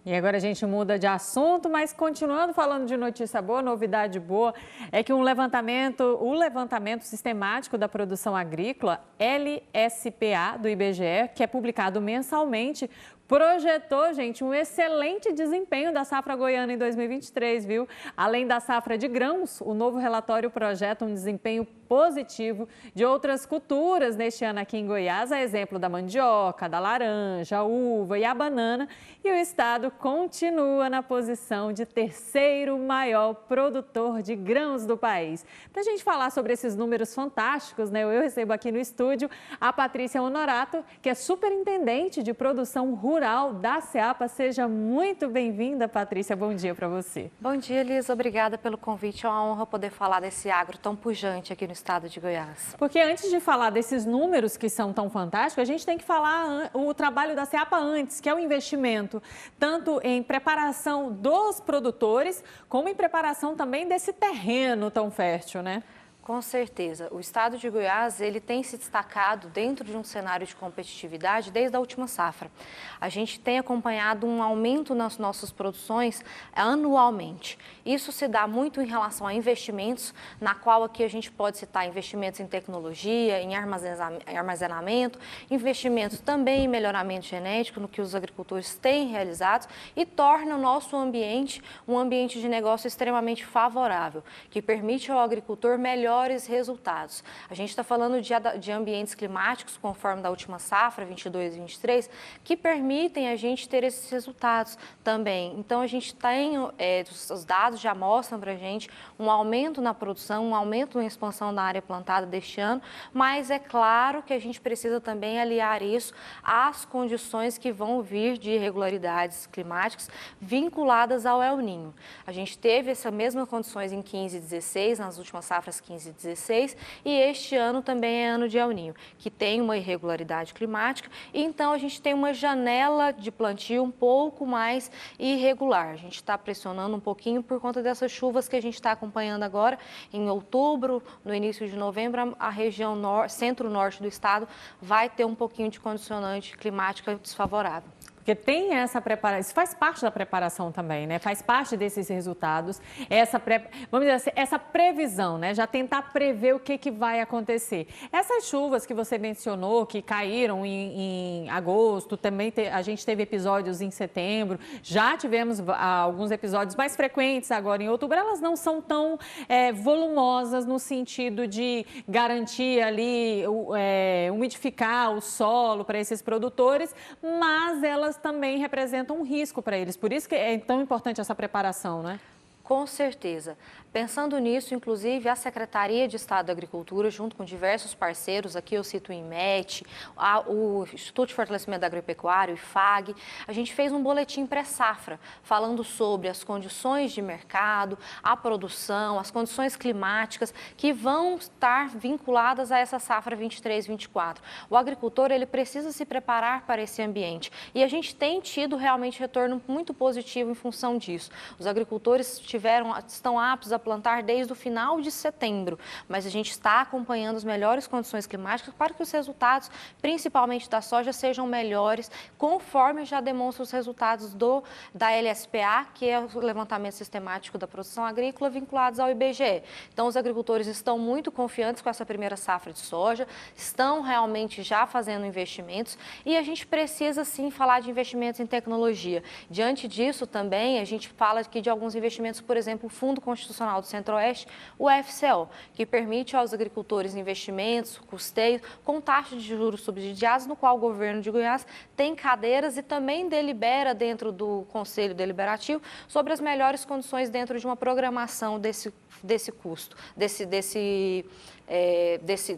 E agora a gente muda de assunto, mas continuando falando de notícia boa, novidade boa, é que o levantamento sistemático da produção agrícola, LSPA, do IBGE, que é publicado mensalmente, projetou, gente, um excelente desempenho da safra goiana em 2023, viu? Além da safra de grãos, o novo relatório projeta um desempenho positivo de outras culturas neste ano aqui em Goiás, a exemplo da mandioca, da laranja, a uva e a banana. E o estado continua na posição de terceiro maior produtor de grãos do país. Para a gente falar sobre esses números fantásticos, né, eu recebo aqui no estúdio a Patrícia Honorato, que é superintendente de produção rural da SEAPA. Seja muito bem-vinda, Patrícia. Bom dia para você. Bom dia, Liz. Obrigada pelo convite. É uma honra poder falar desse agro tão pujante aqui no estado de Goiás. Porque antes de falar desses números que são tão fantásticos, a gente tem que falar o trabalho da SEAPA antes, que é o investimento, tanto em preparação dos produtores, como em preparação também desse terreno tão fértil, né? Com certeza. O estado de Goiás, ele tem se destacado dentro de um cenário de competitividade desde a última safra. A gente tem acompanhado um aumento nas nossas produções anualmente. Isso se dá muito em relação a investimentos, na qual aqui a gente pode citar investimentos em tecnologia, em armazenamento, investimentos também em melhoramento genético, no que os agricultores têm realizado, e torna o nosso ambiente um ambiente de negócio extremamente favorável, que permite ao agricultor melhores resultados. A gente está falando de ambientes climáticos, conforme da última safra, 22 e 23, que permitem a gente ter esses resultados também. Então, a gente tem, os dados já mostram para a gente um aumento na produção, um aumento na expansão da área plantada deste ano, mas é claro que a gente precisa também aliar isso às condições que vão vir de irregularidades climáticas vinculadas ao El Niño. A gente teve essas mesmas condições em 15 e 16, nas últimas safras 15 e 16, e este ano também é ano de El Niño, que tem uma irregularidade climática, e então a gente tem uma janela de plantio um pouco mais irregular. A gente está pressionando um pouquinho por conta dessas chuvas que a gente está acompanhando agora. Em outubro, no início de novembro, a região centro-norte do estado vai ter um pouquinho de condicionante climática desfavorável. Porque tem essa preparação, isso faz parte da preparação também, né? Faz parte desses resultados, vamos dizer assim, essa previsão, né? Já tentar prever o que vai acontecer. Essas chuvas que você mencionou, que caíram em agosto, também a gente teve episódios em setembro, já tivemos alguns episódios mais frequentes agora em outubro, elas não são tão volumosas no sentido de garantir ali, umidificar o solo para esses produtores, mas elas também representam um risco para eles. Por isso que é tão importante essa preparação, né? Com certeza. Pensando nisso, inclusive, a Secretaria de Estado da Agricultura, junto com diversos parceiros, aqui eu cito o INMET, o Instituto de Fortalecimento da Agropecuária, o IFAG, a gente fez um boletim pré-safra, falando sobre as condições de mercado, a produção, as condições climáticas que vão estar vinculadas a essa safra 23-24. O agricultor, ele precisa se preparar para esse ambiente e a gente tem tido realmente retorno muito positivo em função disso. Os agricultores estão aptos a plantar desde o final de setembro, mas a gente está acompanhando as melhores condições climáticas para que os resultados, principalmente da soja, sejam melhores, conforme já demonstram os resultados da LSPA, que é o levantamento sistemático da produção agrícola, vinculados ao IBGE. Então, os agricultores estão muito confiantes com essa primeira safra de soja, estão realmente já fazendo investimentos e a gente precisa, sim, falar de investimentos em tecnologia. Diante disso, também, a gente fala aqui de alguns investimentos, por exemplo, o Fundo Constitucional do Centro-Oeste, o FCO, que permite aos agricultores investimentos, custeios, com taxa de juros subsidiados, no qual o governo de Goiás tem cadeiras e também delibera dentro do Conselho Deliberativo sobre as melhores condições dentro de uma programação desse custo,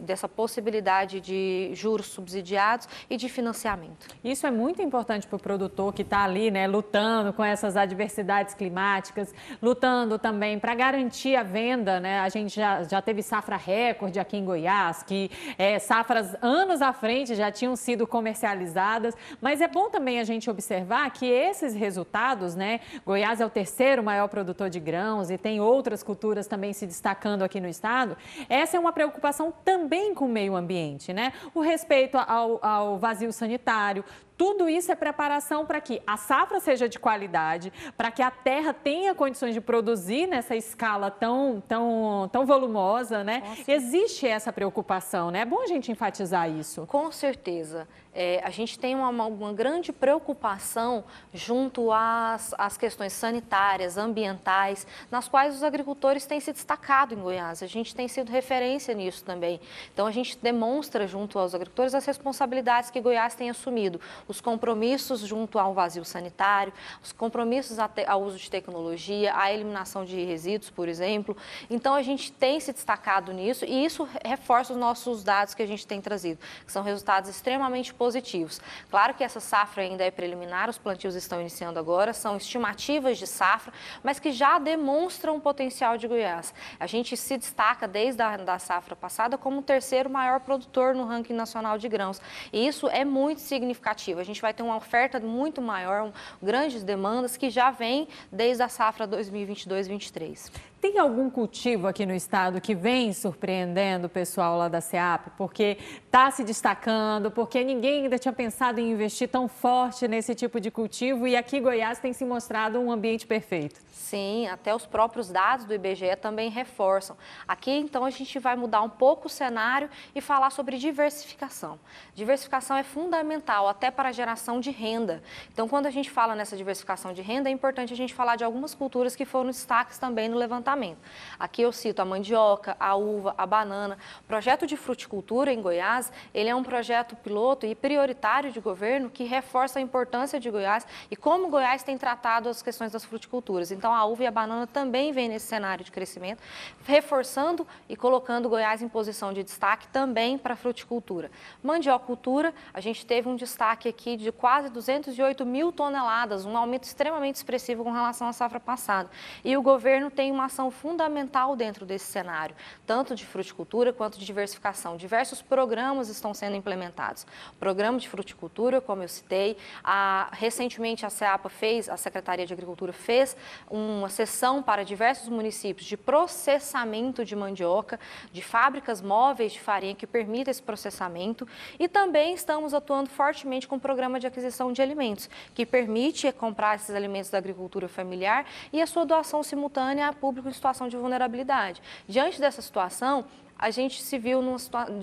dessa possibilidade de juros subsidiados e de financiamento. Isso é muito importante para o produtor que está ali, né, lutando com essas adversidades climáticas, lutando também para garantir a venda, né? A gente já teve safra recorde aqui em Goiás, que safras anos à frente já tinham sido comercializadas, mas é bom também a gente observar que esses resultados, né, Goiás é o terceiro maior produtor de grãos e tem outras culturas também se destacando aqui no estado, essa é uma preocupação também com o meio ambiente, né? O respeito ao vazio sanitário, Tudo isso é preparação para que a safra seja de qualidade, para que a terra tenha condições de produzir nessa escala tão volumosa, né? Existe essa preocupação, né? É bom a gente enfatizar isso. Com certeza. A gente tem uma grande preocupação junto às questões sanitárias, ambientais, nas quais os agricultores têm se destacado em Goiás. A gente tem sido referência nisso também. Então, a gente demonstra junto aos agricultores as responsabilidades que Goiás tem assumido, os compromissos junto ao vazio sanitário, os compromissos ao uso de tecnologia, à eliminação de resíduos, por exemplo. Então, a gente tem se destacado nisso e isso reforça os nossos dados que a gente tem trazido, que são resultados extremamente positivos. Claro que essa safra ainda é preliminar, os plantios estão iniciando agora, são estimativas de safra, mas que já demonstram o potencial de Goiás. A gente se destaca desde a safra passada como o terceiro maior produtor no ranking nacional de grãos. E isso é muito significativo. A gente vai ter uma oferta muito maior, grandes demandas que já vêm desde a safra 2022-23. Tem algum cultivo aqui no estado que vem surpreendendo o pessoal lá da SEAP? Porque está se destacando, porque ninguém ainda tinha pensado em investir tão forte nesse tipo de cultivo e aqui Goiás tem se mostrado um ambiente perfeito. Sim, até os próprios dados do IBGE também reforçam. Aqui, então, a gente vai mudar um pouco o cenário e falar sobre diversificação. Diversificação é fundamental até para a geração de renda. Então, quando a gente fala nessa diversificação de renda, é importante a gente falar de algumas culturas que foram destaques também no levantamento. Aqui eu cito a mandioca, a uva, a banana. O projeto de fruticultura em Goiás, ele é um projeto piloto e prioritário de governo que reforça a importância de Goiás e como Goiás tem tratado as questões das fruticulturas. Então, a uva e a banana também vêm nesse cenário de crescimento, reforçando e colocando Goiás em posição de destaque também para a fruticultura. Mandiocultura, a gente teve um destaque aqui de quase 208 mil toneladas, um aumento extremamente expressivo com relação à safra passada. E o governo tem uma ação fundamental dentro desse cenário, tanto de fruticultura quanto de diversificação. Diversos programas estão sendo implementados. O programa de fruticultura, como eu citei, recentemente a SEAPA fez, a Secretaria de Agricultura fez uma sessão para diversos municípios de processamento de mandioca, de fábricas móveis de farinha que permitem esse processamento e também estamos atuando fortemente com o programa de aquisição de alimentos, que permite comprar esses alimentos da agricultura familiar e a sua doação simultânea a público em situação de vulnerabilidade. Diante dessa situação, a gente se viu numa situação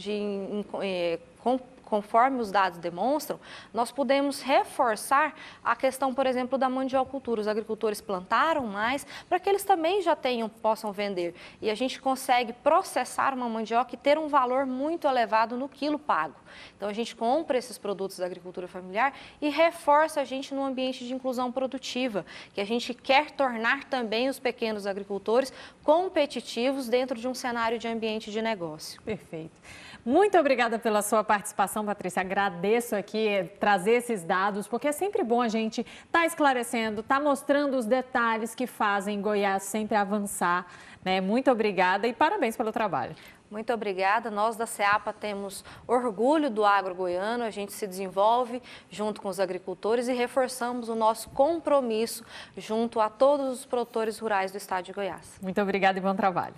conforme os dados demonstram, nós podemos reforçar a questão, por exemplo, da mandiocultura. Os agricultores plantaram mais para que eles também já possam vender. E a gente consegue processar uma mandioca e ter um valor muito elevado no quilo pago. Então, a gente compra esses produtos da agricultura familiar e reforça a gente no ambiente de inclusão produtiva, que a gente quer tornar também os pequenos agricultores competitivos dentro de um cenário de ambiente de negócio. Perfeito. Muito obrigada pela sua participação, Patrícia. Agradeço aqui trazer esses dados, porque é sempre bom a gente estar esclarecendo, estar mostrando os detalhes que fazem Goiás sempre avançar, né? Muito obrigada e parabéns pelo trabalho. Muito obrigada. Nós da SEAPA temos orgulho do agro goiano, a gente se desenvolve junto com os agricultores e reforçamos o nosso compromisso junto a todos os produtores rurais do estado de Goiás. Muito obrigada e bom trabalho.